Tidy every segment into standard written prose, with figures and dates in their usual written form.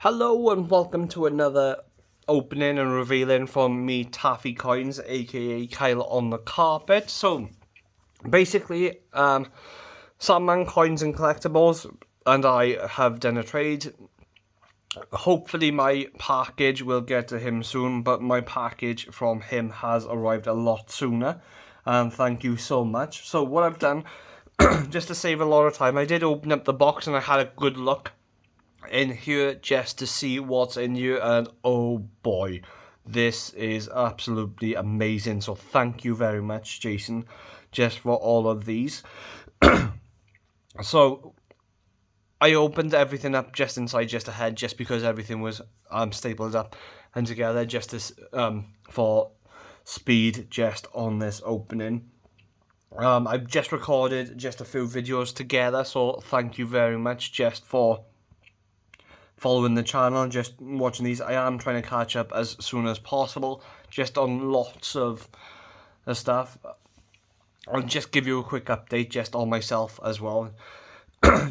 Hello and welcome to another opening and revealing from me, Taffy Coins, aka Kyle on the Carpet. So basically, Sandman Coins and Collectables and I have done a trade. Hopefully my package will get to him soon, but my package from him has arrived a lot sooner. And thank you so much. So what I've done, just to save a lot of time, I did open up the box and I had a good look in here just to see what's in here, and oh boy, this is absolutely amazing. So thank you very much, Jason, just for all of these. So I opened everything up just inside, just ahead, just because everything was stapled up and together, just to, for speed, just on this opening. I've just recorded just a few videos together, so thank you very much just for following the channel, just watching these. I am trying to catch up as soon as possible, just on lots of stuff. I'll just give you a quick update just on myself as well.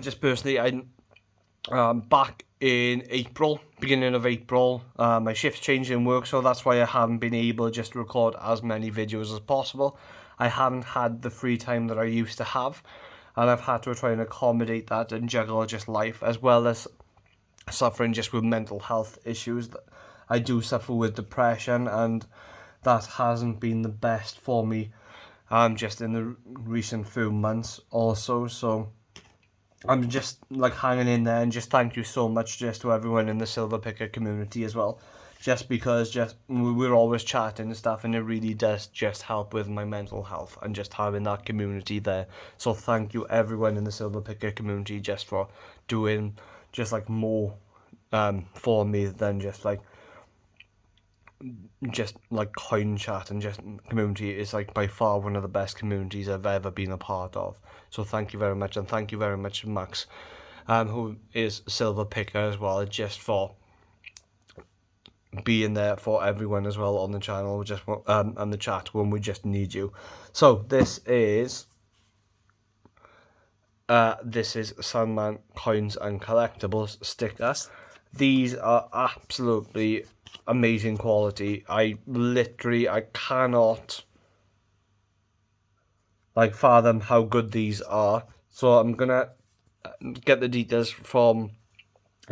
Just personally, I'm back in April, beginning of April. My shift's changed in work, so that's why I haven't been able just to record as many videos as possible. I haven't had the free time that I used to have, and I've had to try and accommodate that and juggle just life, as well as suffering just with mental health issues. I do suffer with depression, and that hasn't been the best for me just in the recent few months also. So I'm just like hanging in there, and just thank you so much just to everyone in the Silver Picker community as well, just because just we're always chatting and stuff, and it really does just help with my mental health and just having that community there. So thank you everyone in the Silver Picker community just for doing just like more for me than just like coin chat, and just community is like by far one of the best communities I've ever been a part of. So thank you very much, and thank you very much Max, who is Silver Picker as well, just for being there for everyone as well on the channel, just and the chat when we just need you. So this is Sandman Coins and Collectables sticker. These are absolutely amazing quality. I cannot like fathom how good these are. So I'm gonna get the details from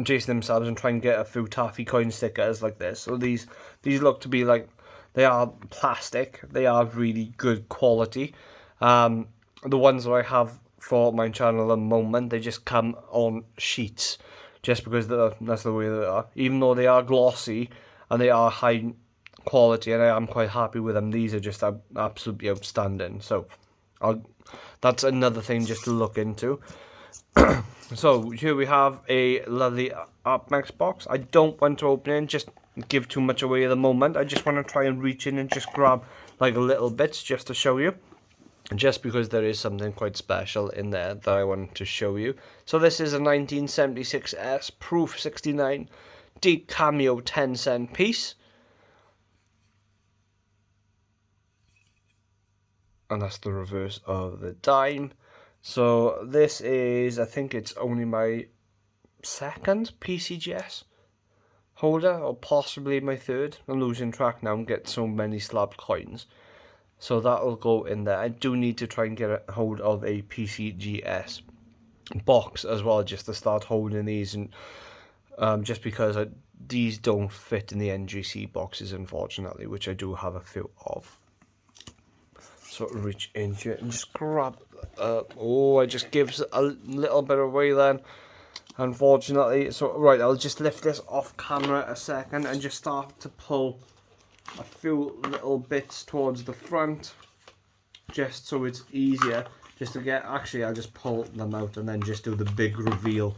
Jason themselves and try and get a few Taffy coin stickers like this. So these look to be like, they are plastic. They are really good quality. The ones that I have for my channel at the moment, they just come on sheets, just because that's the way they are. Even though they are glossy and they are high quality, and I am quite happy with them, these are just absolutely outstanding. So that's another thing just to look into. So here we have a lovely AppMax box. I don't want to open it and just give too much away at the moment. I just want to try and reach in and just grab like a little bits just to show you, just because there is something quite special in there that I want to show you. So this is a 1976S Proof 69 Deep Cameo 10-cent piece. And that's the reverse of the dime. So this is, I think it's only my second PCGS holder, or possibly my third. I'm losing track now and get so many slabbed coins. So that'll go in there. I do need to try and get a hold of a PCGS box as well, just to start holding these, and just because these don't fit in the NGC boxes, unfortunately, which I do have a few of. So reach in here and just grab. Oh, I just gives a little bit away then, unfortunately. So right, I'll just lift this off camera a second and just start to pull a few little bits towards the front, just so it's easier just to get. Actually, I'll just pull them out and then just do the big reveal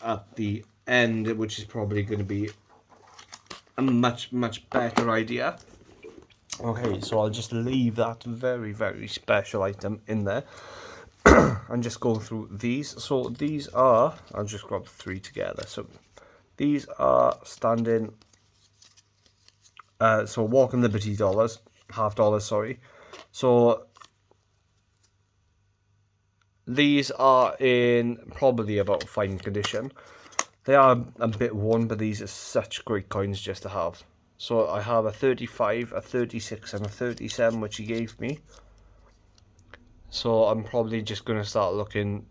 at the end, which is probably going to be a much better idea. Okay, so I'll just leave that very special item in there and just go through these. So these are, I'll just grab three together. So these are standing, so Walking Liberty dollars, $half, sorry. So these are in probably about fine condition. They are a bit worn, but these are such great coins just to have. So I have a 35, a 36 and a 37 which he gave me. So I'm probably just going to start looking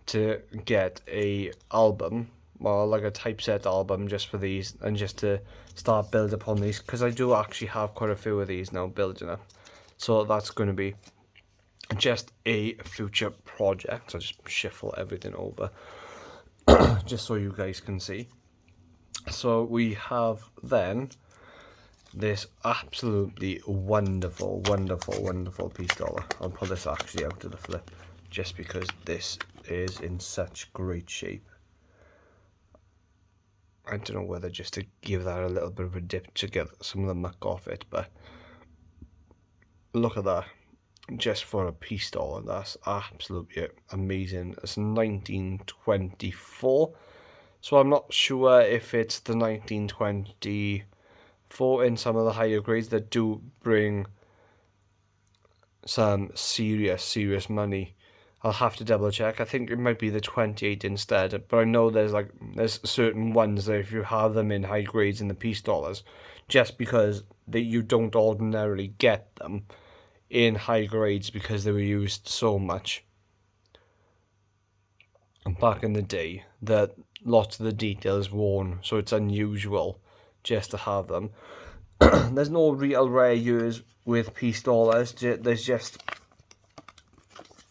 to get a album, well, like a typeset album just for these, and just to start build upon these, because I do actually have quite a few of these now building up. So that's going to be just a future project. I'll just shuffle everything over just so you guys can see. So we have then this absolutely wonderful piece dollar. I'll pull this actually out of the flip just because this is in such great shape. I don't know whether just to give that a little bit of a dip to get some of the muck off it, but look at that. Just for a piece dollar, that's absolutely amazing. It's 1924, so I'm not sure if it's the 1924 in some of the higher grades that do bring some serious money. I'll have to double check. I think it might be the 28 instead, but I know there's certain ones that if you have them in high grades in the piece dollars, just because you don't ordinarily get them in high grades because they were used so much back in the day that lots of the details worn, so it's unusual just to have them. There's no real rare years with piece dollars. There's just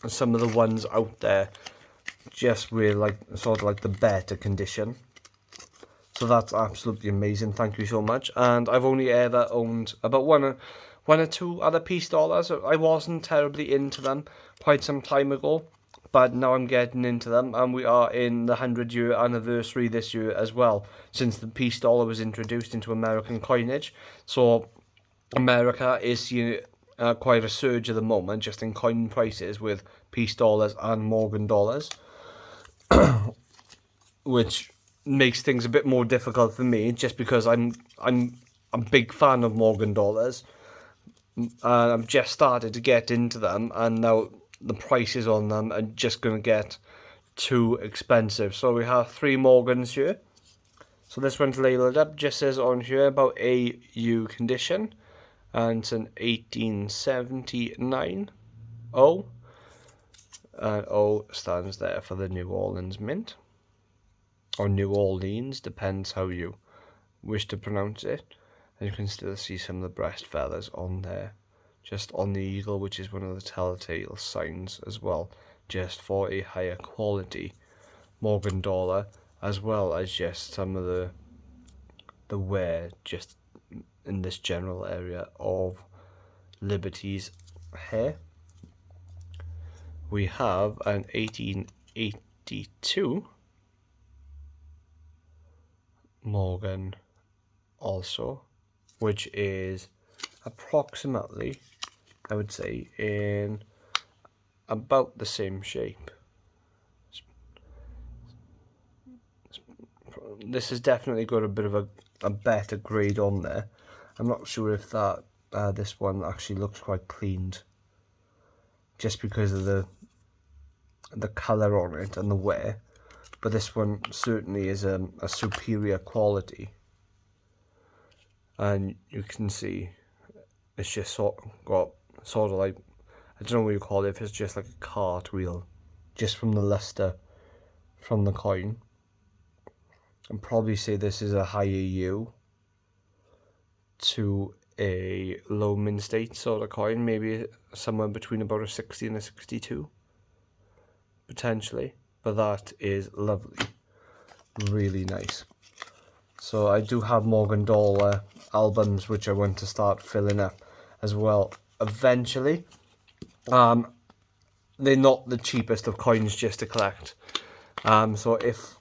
some of the ones out there just with like sort of like the better condition. So that's absolutely amazing. Thank you so much. And I've only ever owned about one or two other piece dollars. I wasn't terribly into them quite some time ago, but now I'm getting into them, and we are in the 100-year anniversary this year as well, since the piece dollar was introduced into American coinage. So America is seeing quite a surge at the moment just in coin prices with piece dollars and Morgan dollars, which makes things a bit more difficult for me just because I'm a big fan of Morgan dollars. I've just started to get into them, and now the prices on them are just going to get too expensive. So we have 3 Morgans here. So this one's labelled up, just says on here about AU condition, and it's an 1879 O, and O stands there for the New Orleans Mint, or New Orleans, depends how you wish to pronounce it. And you can still see some of the breast feathers on there, just on the eagle, which is one of the telltale signs as well, just for a higher quality Morgan dollar, as well as just some of the wear just in this general area of Liberty's hair. We have an 1882 Morgan also, which is approximately, I would say, in about the same shape. This has definitely got a bit of a better grade on there. I'm not sure if that this one actually looks quite cleaned, just because of the colour on it and the wear, but this one certainly is a superior quality. And you can see it's just sort of like, I don't know what you call it, if it's just like a cartwheel just from the luster from the coin. I'd probably say this is a higher U to a low min state sort of coin, maybe somewhere between about a 60 and a 62 potentially, but that is lovely, really nice. So I do have Morgan dollar albums which I want to start filling up as well eventually. They're not the cheapest of coins just to collect, so if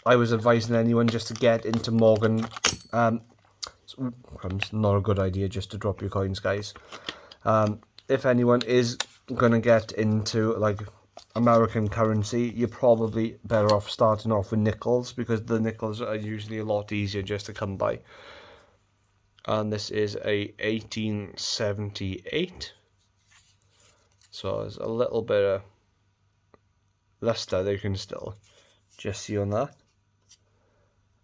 I was advising anyone just to get into Morgan, crumbs, not a good idea just to drop your coins, guys. If anyone is gonna get into like American currency, you're probably better off starting off with nickels, because the nickels are usually a lot easier just to come by. And this is a 1878, so there's a little bit of luster that you can still just see on that.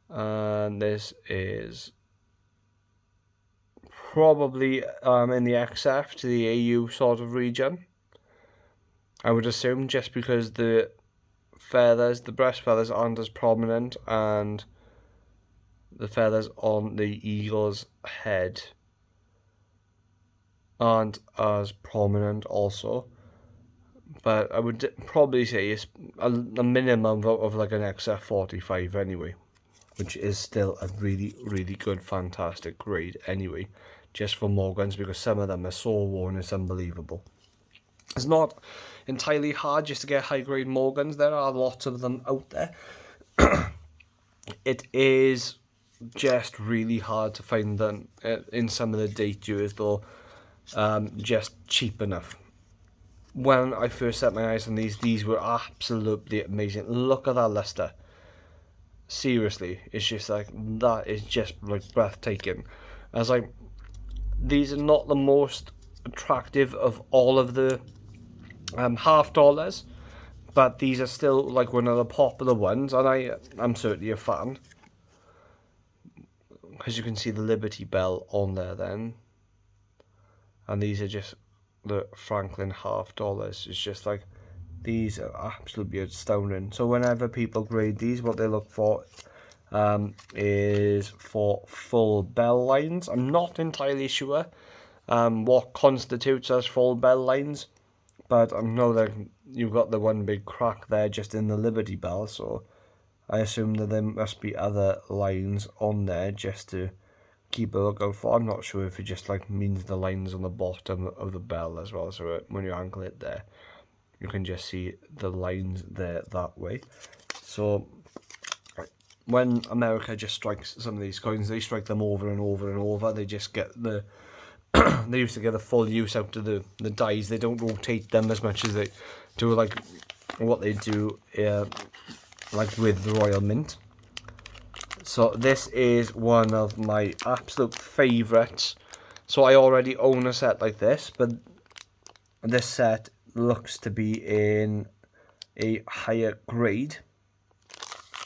And this is probably in the XF to the AU sort of region, I would assume, just because the feathers, the breast feathers, aren't as prominent, and the feathers on the eagle's head aren't as prominent also. But I would probably say it's a minimum of like an XF45 anyway, which is still a really, really good, fantastic grade anyway, just for Morgans, because some of them are so worn, it's unbelievable. It's not entirely hard just to get high grade Morgans. There are lots of them out there. It is just really hard to find them in some of the date years, though, just cheap enough. When I first set my eyes on these were absolutely amazing. Look at that luster. Seriously, it's just like, that is just like breathtaking. As like, these are not the most attractive of all of the $half, but these are still like one of the popular ones, and I'm certainly a fan. As you can see, the Liberty Bell on there then, and these are just the Franklin $half. It's just like, these are absolutely astounding. So whenever people grade these, what they look for is for full bell lines. I'm not entirely sure what constitutes as full bell lines, but I know that you've got the one big crack there just in the Liberty Bell, so I assume that there must be other lines on there just to keep a lookout for. I'm not sure if it just like means the lines on the bottom of the bell as well, so when you angle it there, you can just see the lines there that way. So when America just strikes some of these coins, they strike them over and over and over. They just get the they used to get the full use out of the dies. They don't rotate them as much as they do like what they do like with the Royal Mint. So this is one of my absolute favourites. So I already own a set like this, but this set looks to be in a higher grade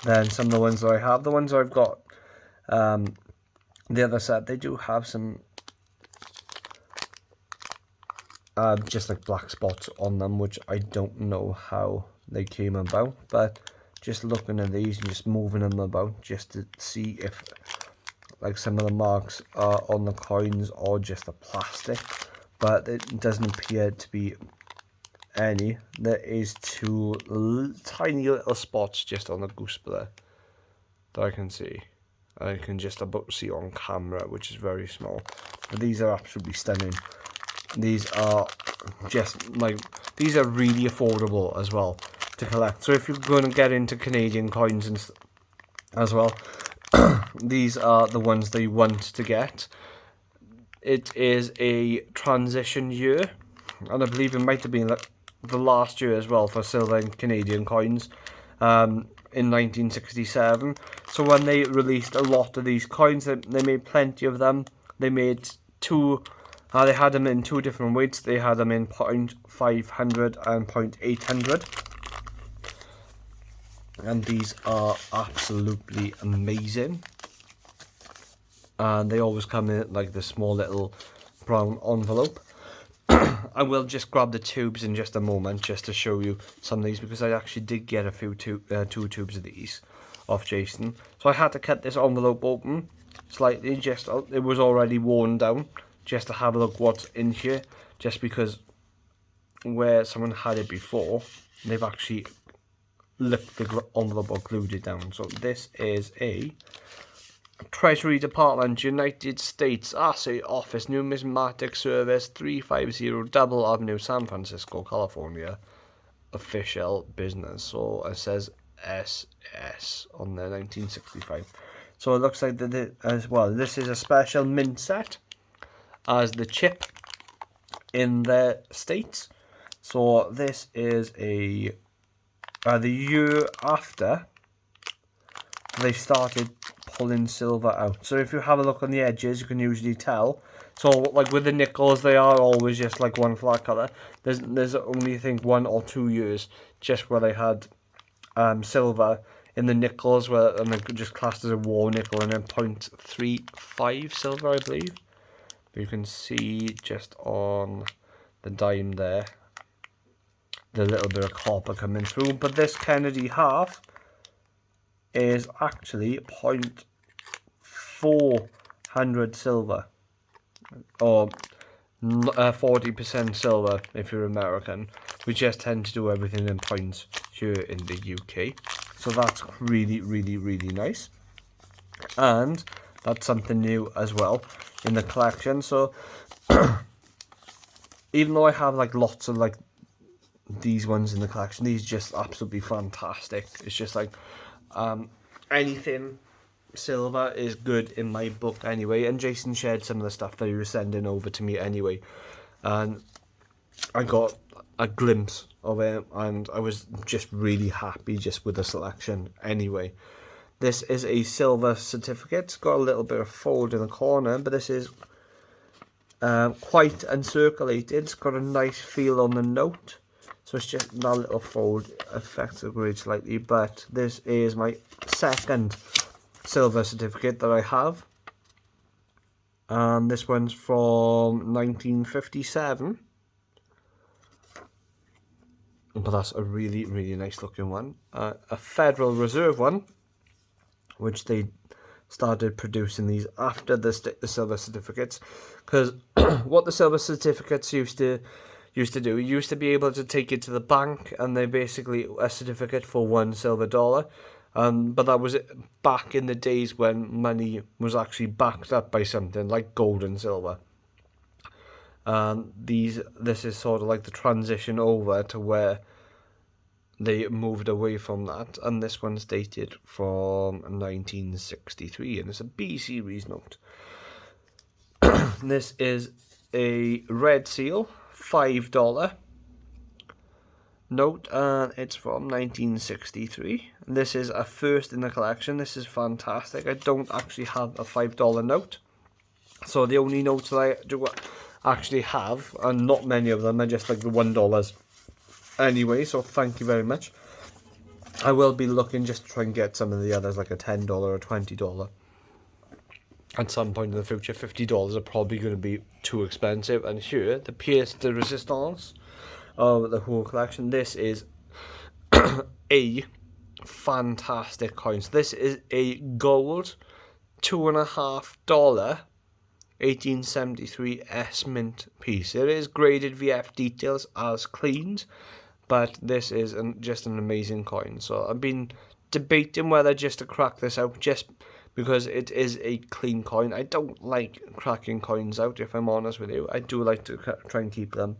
than some of the ones that I have. The ones I've got, the other set, they do have some just like black spots on them, which I don't know how they came about, but just looking at these and just moving them about just to see if like some of the marks are on the coins or just the plastic, but it doesn't appear to be any. There is two tiny little spots just on the goose there that I can see. I can just about see on camera, which is very small, but these are absolutely stunning. These are just like, these are really affordable as well to collect. So if you're going to get into Canadian coins and as well, these are the ones that you want to get. It is a transition year, and I believe it might have been like the last year as well for silver and Canadian coins in 1967. So when they released a lot of these coins, they made plenty of them. They made two. They had them in two different weights. They had them in 0.500 and 0.800. And these are absolutely amazing. And they always come in like this small little brown envelope. I will just grab the tubes in just a moment just to show you some of these, because I actually did get a few two tubes of these off Jason. So I had to cut this envelope open slightly, just it was already worn down, just to have a look what's in here, just because where someone had it before, they've actually licked the envelope or glued it down. So this is a Treasury Department, United States Assay Office, Numismatic Service, 350 Double Avenue, San Francisco, California. Official business. So it says SS on there, 1965. So it looks like that as well. This is a special mint set as the chip in the States. So this is a the year after they started pulling silver out. So if you have a look on the edges, you can usually tell. So like with the nickels, they are always just like one flat color. There's only I think 1 or 2 years just where they had silver in the nickels, where and they're just classed as a war nickel, and then 0.35 silver, I believe. But you can see just on the dime there, the little bit of copper coming through. But this Kennedy half is actually 0.400 silver, or 40% silver if you're American. We just tend to do everything in points here in the UK. So that's really, really, really nice. And that's something new as well in the collection. So even though I have like lots of like these ones in the collection, these are just absolutely fantastic. It's just like anything silver is good in my book anyway, and Jason shared some of the stuff that he was sending over to me anyway, and I got a glimpse of it, and I was just really happy just with the selection anyway. This is a silver certificate. It's got a little bit of fold in the corner, but this is quite uncirculated. It's got a nice feel on the note, so it's just that little fold affects the grade slightly. But this is my second silver certificate that I have, and this one's from 1957, but that's a really, really nice looking one. A Federal Reserve one, which they started producing these after the silver certificates, because what the silver certificates used to do, you used to be able to take it to the bank, and they basically a certificate for $1 silver. But that was back in the days when money was actually backed up by something like gold and silver. This is sort of like the transition over to where they moved away from that, and this one's dated from 1963, and it's a B series note. This is a red seal $5 note, and it's from 1963. This is a first in the collection. This is fantastic. I don't actually have a $5 note, so the only notes that I do actually have, and not many of them, are just like the $1 anyway, so thank you very much. I will be looking just to try and get some of the others, like a $10 or $20 at some point in the future. $50 are probably going to be too expensive. And here, the pièce de résistance of the whole collection. This is a fantastic coin. So this is a gold $2.50 1873 S Mint piece. It is graded VF details as cleaned, but this is just an amazing coin. So I've been debating whether just to crack this out, just because it is a clean coin. I don't like cracking coins out, if I'm honest with you. I do like to try and keep them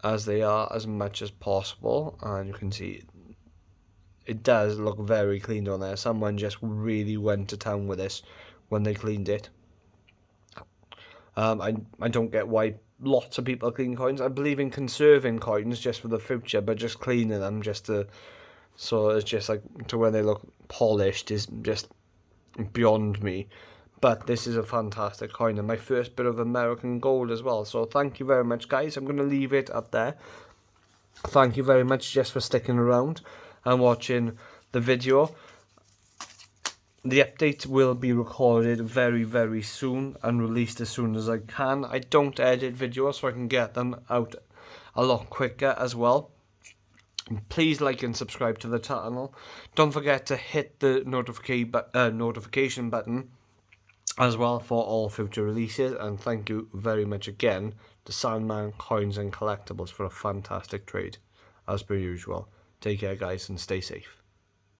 as they are as much as possible, and you can see it does look very clean on there. Someone just really went to town with this when they cleaned it. I don't get why lots of people clean coins. I believe in conserving coins just for the future, but just cleaning them just to, so it's just like to where they look polished is just beyond me. But this is a fantastic coin, and my first bit of American gold as well. So thank you very much, guys. I'm going to leave it up there. Thank you very much just for sticking around and watching the video. The update will be recorded very, very soon and released as soon as I can. I don't edit videos, so I can get them out a lot quicker as well. Please like and subscribe to the channel. Don't forget to hit the notification button as well for all future releases. And thank you very much again to Sandman Coins and Collectables for a fantastic trade, as per usual. Take care, guys, and stay safe.